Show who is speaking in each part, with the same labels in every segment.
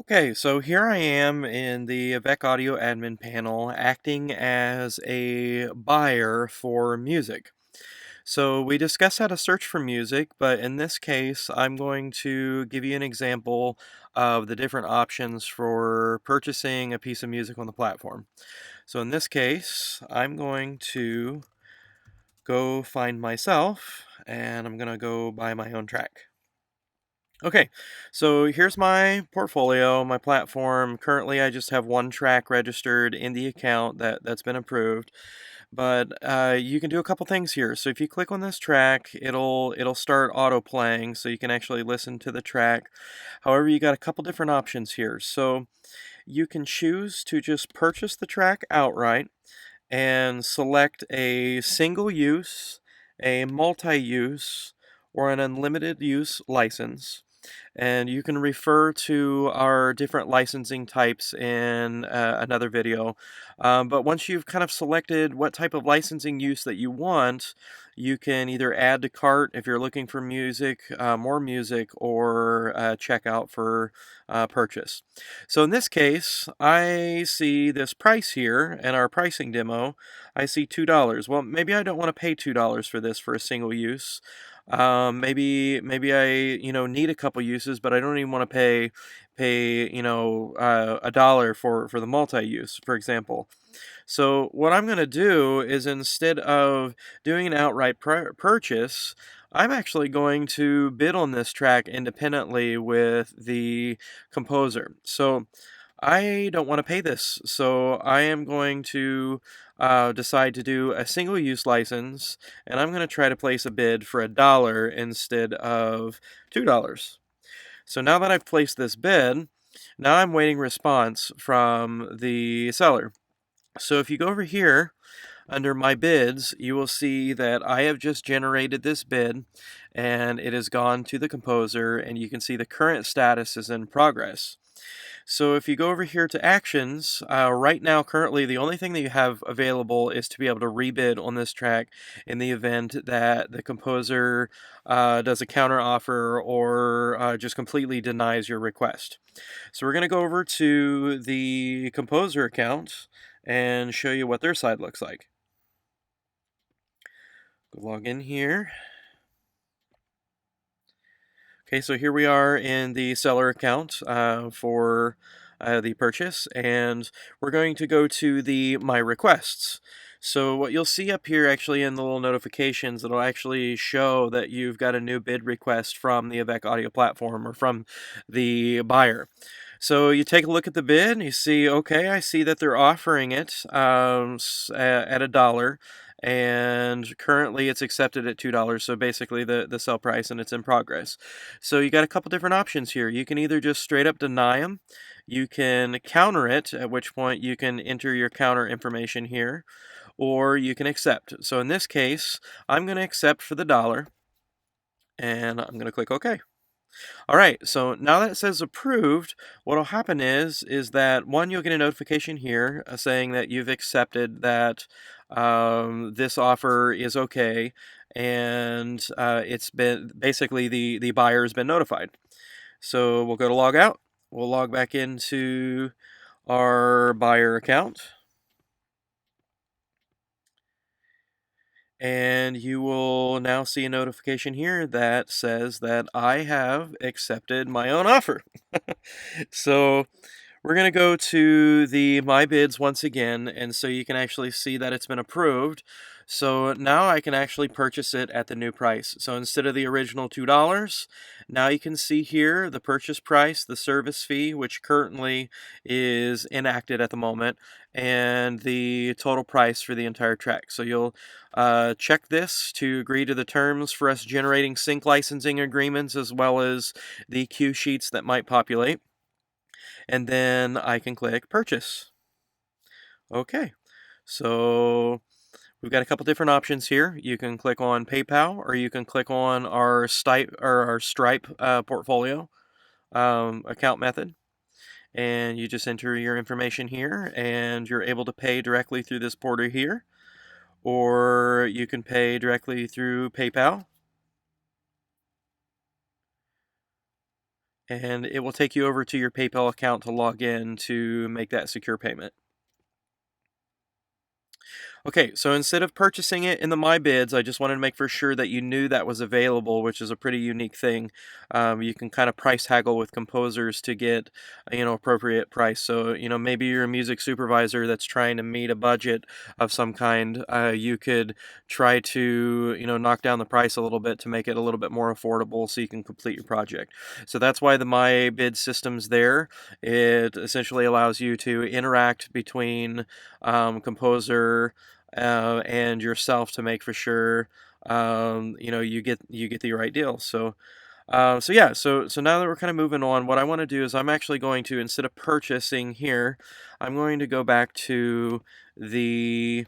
Speaker 1: Okay, so here I am in the Avec Audio admin panel acting as a buyer for music. So we discussed how to search for music, but in this case, I'm going to give you an example of the different options for purchasing a piece of music on the platform. So in this case, I'm going to go find myself and I'm going to go buy my own track. Okay, so here's my portfolio, my platform. Currently, I just have one track registered in the account that's been approved. But you can do a couple things here. So if you click on this track, it'll start auto playing, so you can actually listen to the track. However, you got a couple different options here. So you can choose to just purchase the track outright and select a single use, a multi-use, or an unlimited use license. And you can refer to our different licensing types in another video. But once you've kind of selected what type of licensing use that you want, you can either add to cart if you're looking for music, more music, or check out for purchase. So in this case, I see this price here in our pricing demo. I see $2. Well, maybe I don't want to pay $2 for this for a single use. Maybe I need a couple uses, but I don't even want to pay a dollar for the multi-use, for example. So what I'm going to do is, instead of doing an outright purchase, I'm actually going to bid on this track independently with the composer. So I don't want to pay this, so I am going to decide to do a single use license, and I'm going to try to place a bid for $1 instead of $2. So now that I've placed this bid, now I'm waiting response from the seller. So if you go over here under my bids, you will see that I have just generated this bid and it has gone to the composer, and you can see the current status is in progress. So if you go over here to actions, right now, currently, the only thing that you have available is to be able to rebid on this track in the event that the composer does a counter offer or just completely denies your request. So we're going to go over to the composer account and show you what their side looks like. Go log in here. Okay, so here we are in the seller account for the purchase, and we're going to go to the My Requests. So what you'll see up here, actually, in the little notifications, it'll actually show that you've got a new bid request from the Avec Audio platform, or from the buyer. So you take a look at the bid and you see, okay, I see that they're offering it at $1, and currently it's accepted at $2. So basically the sell price, and it's in progress. So you got a couple different options here. You can either just straight up deny them, you can counter it, at which point you can enter your counter information here, or you can accept. So in this case, I'm going to accept for the dollar, and I'm going to click OK. All right, so now that it says approved, what'll happen is that, one, you'll get a notification here saying that you've accepted that this offer is okay, and it's been, basically, the buyer has been notified. So we'll go to log out. We'll log back into our buyer account, and you will now see a notification here that says that I have accepted my own offer. So we're going to go to the My Bids once again, and so you can actually see that it's been approved. So now I can actually purchase it at the new price. So instead of the original $2, now you can see here the purchase price, the service fee, which currently is enacted at the moment, and the total price for the entire track. So you'll check this to agree to the terms for us generating sync licensing agreements, as well as the cue sheets that might populate, and then I can click purchase. Okay, so we've got a couple different options here. You can click on PayPal, or you can click on our Stripe portfolio account method, and you just enter your information here, and you're able to pay directly through this portal here, or you can pay directly through PayPal. and it will take you over to your PayPal account to log in to make that secure payment. Okay, so instead of purchasing it in the My Bids, I just wanted to make for sure that you knew that was available, which is a pretty unique thing. You can kind of price haggle with composers to get, appropriate price. So, maybe you're a music supervisor that's trying to meet a budget of some kind. You could try to, knock down the price a little bit to make it a little bit more affordable so you can complete your project. So that's why the My Bid system's there. It essentially allows you to interact between composer and yourself to make for sure you get the right deal. So yeah, so now that we're kind of moving on, what I want to do is I'm actually going to, instead of purchasing here, I'm going to go back to the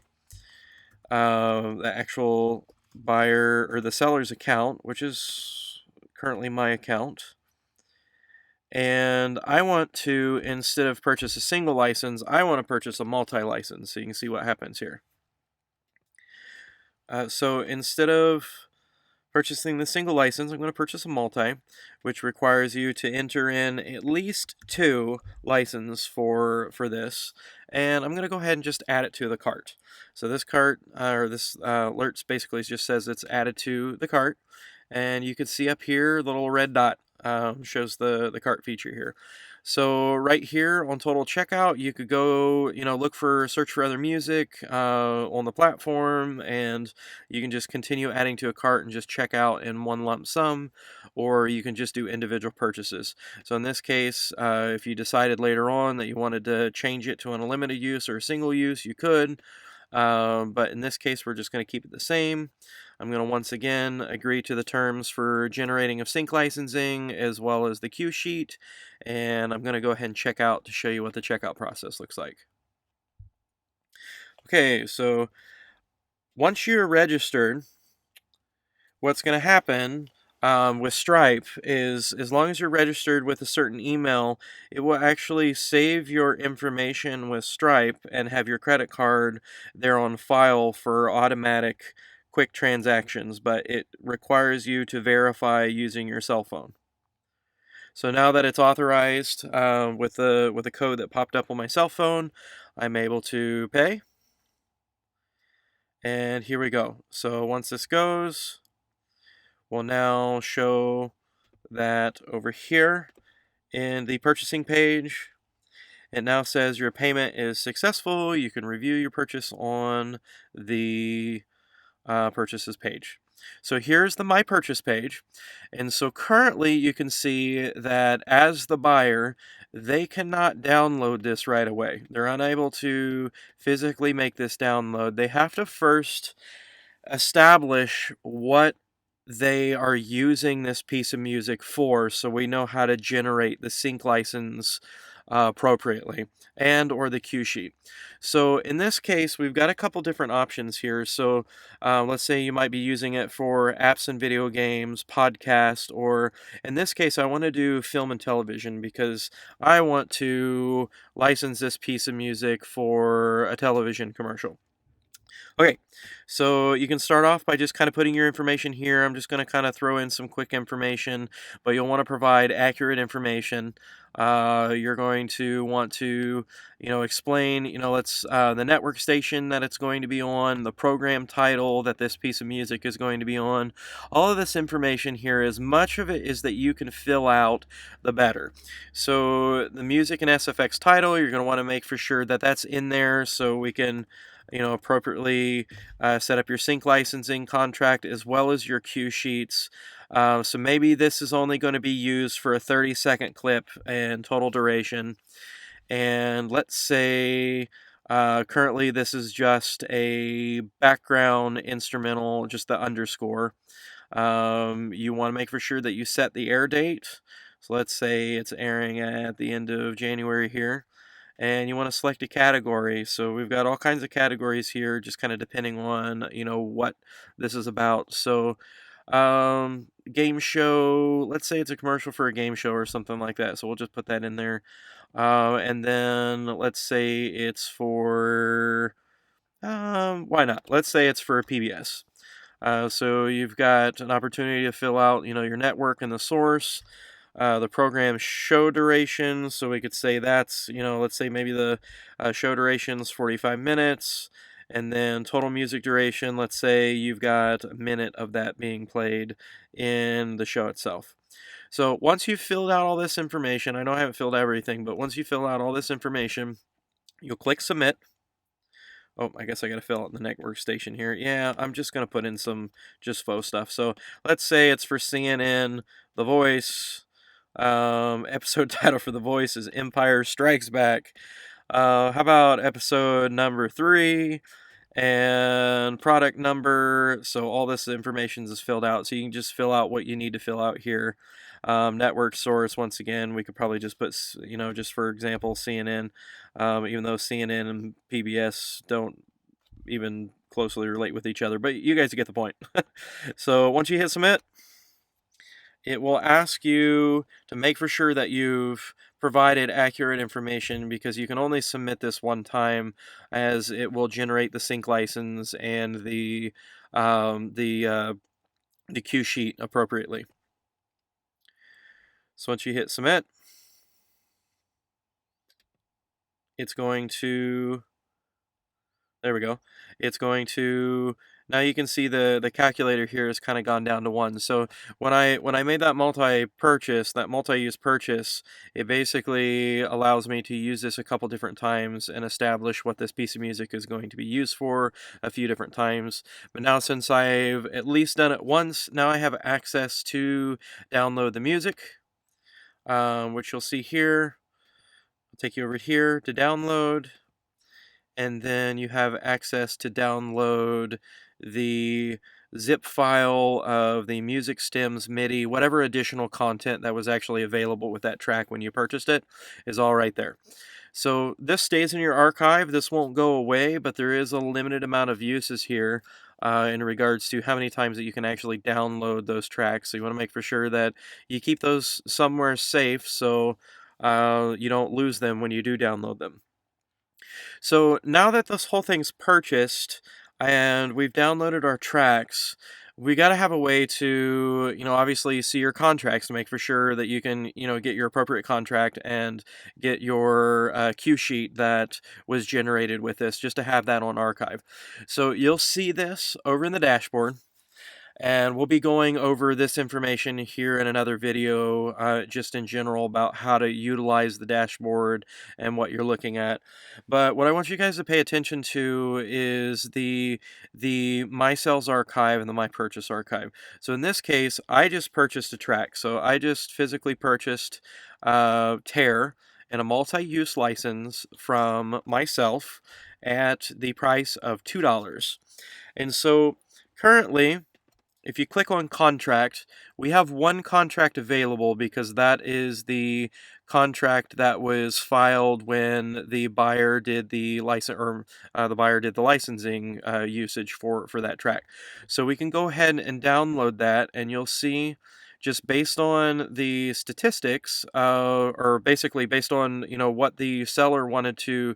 Speaker 1: the actual buyer or the seller's account, which is currently my account. And I want to, instead of purchase a single license, I want to purchase a multi-license, so you can see what happens here. So instead of purchasing the single license, I'm going to purchase a multi, which requires you to enter in at least 2 licenses for this. And I'm going to go ahead and just add it to the cart. So this cart, or this alerts basically just says it's added to the cart. And you can see up here, the little red dot shows the cart feature here. So right here on total checkout, you could go, look for, search for other music on the platform, and you can just continue adding to a cart and just check out in one lump sum, or you can just do individual purchases. So in this case, if you decided later on that you wanted to change it to an unlimited use or a single use, you could. But in this case, we're just going to keep it the same. I'm going to once again agree to the terms for generating of sync licensing as well as the cue sheet, and I'm going to go ahead and check out to show you what the checkout process looks like. Okay, so once you're registered, what's going to happen with Stripe is, as long as you're registered with a certain email, it will actually save your information with Stripe and have your credit card there on file for automatic quick transactions, but it requires you to verify using your cell phone. So now that it's authorized with the code that popped up on my cell phone, I'm able to pay. And here we go. So once this goes, we'll now show that over here in the purchasing page, it now says your payment is successful. You can review your purchase on the purchases page. So here's the My Purchase page. And so currently you can see that as the buyer, they cannot download this right away. They're unable to physically make this download. They have to first establish what they are using this piece of music for, so we know how to generate the sync license appropriately, and or the cue sheet. So in this case, we've got a couple different options here. So let's say you might be using it for apps and video games, podcast, or in this case, I want to do film and television because I want to license this piece of music for a television commercial. Okay, so you can start off by just kind of putting your information here. I'm just going to kind of throw in some quick information, but you'll want to provide accurate information. You're going to want to, explain, let's the network station that it's going to be on, the program title that this piece of music is going to be on. All of this information here, as much of it is that you can fill out, the better. So the music and SFX title, you're going to want to make for sure that that's in there so we can appropriately set up your sync licensing contract as well as your cue sheets. So maybe this is only going to be used for a 30-second clip and total duration. And let's say currently this is just a background instrumental, just the underscore. You want to make for sure that you set the air date. So let's say it's airing at the end of January here, and you want to select a category. So we've got all kinds of categories here, just kind of depending on what this is about. So game show, let's say it's a commercial for a game show or something like that, so we'll just put that in there. And then let's say it's for why not, let's say it's for PBS. So you've got an opportunity to fill out your network and the source. the program show duration. So we could say that's, let's say maybe the show duration is 45 minutes. And then total music duration, let's say you've got a minute of that being played in the show itself. So once you've filled out all this information, I know I haven't filled everything, but once you fill out all this information, you'll click submit. Oh, I guess I got to fill out the network station here. Yeah, I'm just going to put in some just faux stuff. So let's say it's for CNN, The Voice. Episode title for The Voice is Empire Strikes Back. How about episode number 3? And product number. So all this information is filled out. So you can just fill out what you need to fill out here. Network source, once again, we could probably just put, just for example, CNN, even though CNN and PBS don't even closely relate with each other, but you guys get the point. So once you hit submit, it will ask you to make for sure that you've provided accurate information, because you can only submit this one time, as it will generate the sync license and um, the uh, the cue sheet appropriately. So once you hit submit, it's going to, there we go. It's going to, now you can see the calculator here has kind of gone down to 1. So when I made that multi-use purchase, it basically allows me to use this a couple different times and establish what this piece of music is going to be used for a few different times. But now, since I've at least done it once, now I have access to download the music, which you'll see here. I'll take you over here to download, and then you have access to download the zip file of the music stems, MIDI, whatever additional content that was actually available with that track when you purchased it is all right there. So this stays in your archive. This won't go away, but there is a limited amount of uses here in regards to how many times that you can actually download those tracks. So you want to make for sure that you keep those somewhere safe, so you don't lose them when you do download them. So now that this whole thing's purchased and we've downloaded our tracks, we got to have a way to, obviously see your contracts to make for sure that you can, get your appropriate contract and get your cue sheet that was generated with this, just to have that on archive. So you'll see this over in the dashboard. And we'll be going over this information here in another video, just in general, about how to utilize the dashboard and what you're looking at. But what I want you guys to pay attention to is the My Sales archive and the My Purchase archive. So in this case, I just purchased a track. So I just physically purchased Tear and a multi-use license from myself at the price of $2. And so currently, if you click on contract, we have one contract available, because that is the contract that was filed when the buyer did the licensing usage for that track. So we can go ahead and download that, and you'll see, just based on the statistics, or basically based on what the seller wanted to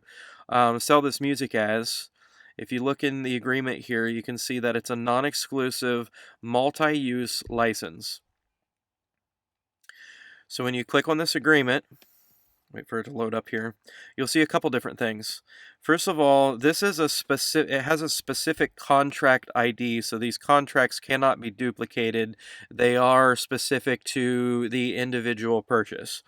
Speaker 1: sell this music as. If you look in the agreement here, you can see that it's a non-exclusive multi-use license. So when you click on this agreement, wait for it to load up here, you'll see a couple different things. First of all, this is it has a specific contract ID, so these contracts cannot be duplicated. They are specific to the individual purchase.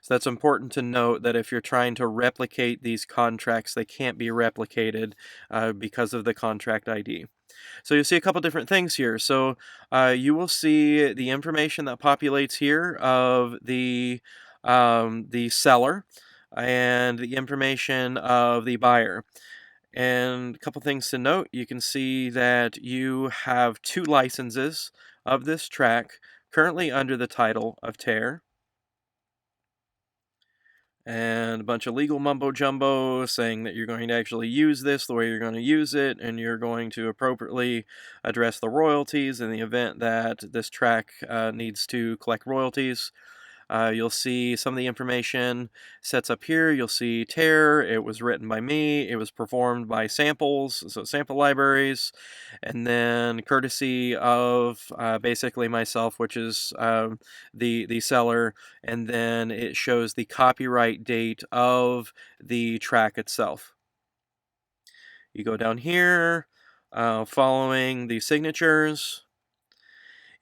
Speaker 1: So that's important to note, that if you're trying to replicate these contracts, they can't be replicated because of the contract ID. So you'll see a couple different things here. So you will see the information that populates here of the seller, and the information of the buyer. And a couple things to note, you can see that you have 2 licenses of this track currently under the title of Tear, and a bunch of legal mumbo jumbo saying that you're going to actually use this the way you're going to use it, and you're going to appropriately address the royalties in the event that this track needs to collect royalties. You'll see some of the information sets up here. You'll see tear. It was written by me. It was performed by samples, so sample libraries, and then courtesy of basically myself, which is the seller, and then it shows the copyright date of the track itself. You go down here, following the signatures.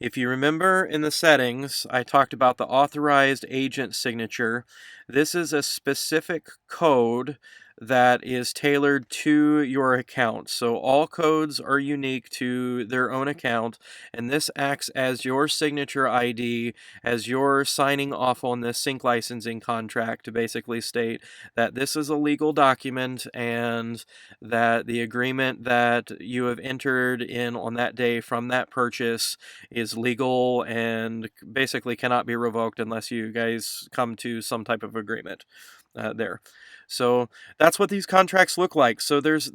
Speaker 1: If you remember in the settings, I talked about the authorized agent signature. This is a specific code that is tailored to your account. So all codes are unique to their own account, and this acts as your signature ID as you're signing off on this sync licensing contract to basically state that this is a legal document and that the agreement that you have entered in on that day from that purchase is legal and basically cannot be revoked unless you guys come to some type of agreement there. So that's what these contracts look like. So there's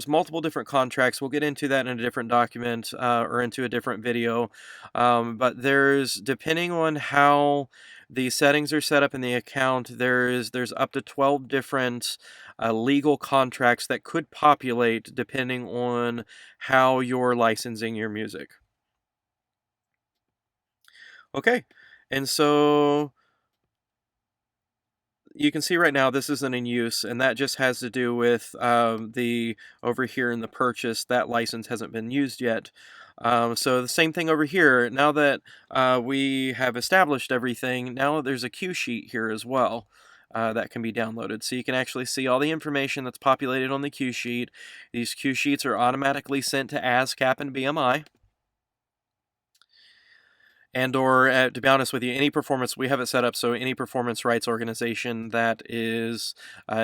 Speaker 1: multiple different contracts. We'll get into that in a different document or into a different video. But there's depending on how the settings are set up in the account, there's up to 12 different legal contracts that could populate depending on how you're licensing your music. Okay, and so you can see right now this isn't in use, and that just has to do with the over here in the purchase, that license hasn't been used yet. So the same thing over here, now that we have established everything, now there's a cue sheet here as well. That can be downloaded. So you can actually see all the information that's populated on the cue sheet. These cue sheets are automatically sent to ASCAP and BMI. And or to be honest with you, any performance, we have it set up so any performance rights organization that is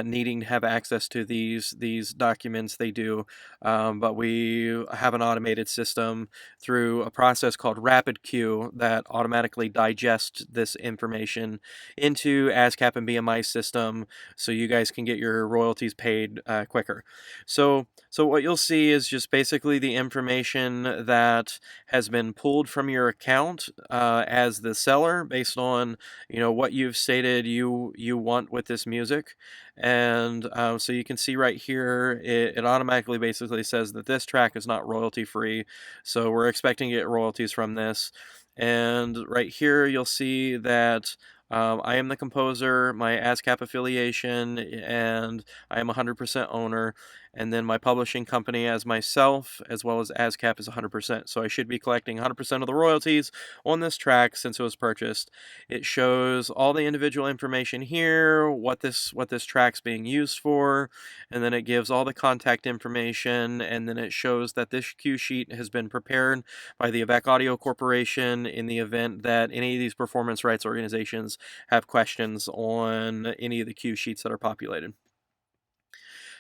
Speaker 1: needing to have access to these documents, they do. But we have an automated system through a process called Rapid Queue that automatically digests this information into ASCAP and BMI system, so you guys can get your royalties paid quicker. So what you'll see is just basically the information that has been pulled from your account as the seller based on what you've stated you want with this music. And so you can see right here it automatically basically says that this track is not royalty free, so we're expecting to get royalties from this. And right here you'll see that I am the composer, my ASCAP affiliation, and I am 100% owner. And then my publishing company as myself, as well as ASCAP, is 100%. So I should be collecting 100% of the royalties on this track since it was purchased. It shows all the individual information here, what this track's being used for, and then it gives all the contact information, and then it shows that this cue sheet has been prepared by the Avec Audio Corporation in the event that any of these performance rights organizations have questions on any of the cue sheets that are populated.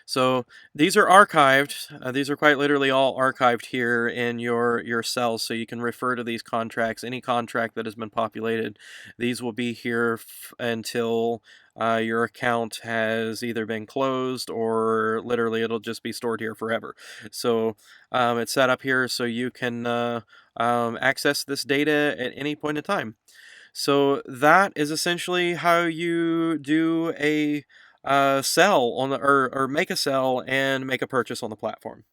Speaker 1: So these are archived. These are quite literally all archived here in your cells, so you can refer to these contracts. Any contract that has been populated, these will be here until your account has either been closed or literally it'll just be stored here forever. So it's set up here so you can access this data at any point in time. So that is essentially how you do a sell on the or make a sell and make a purchase on the platform.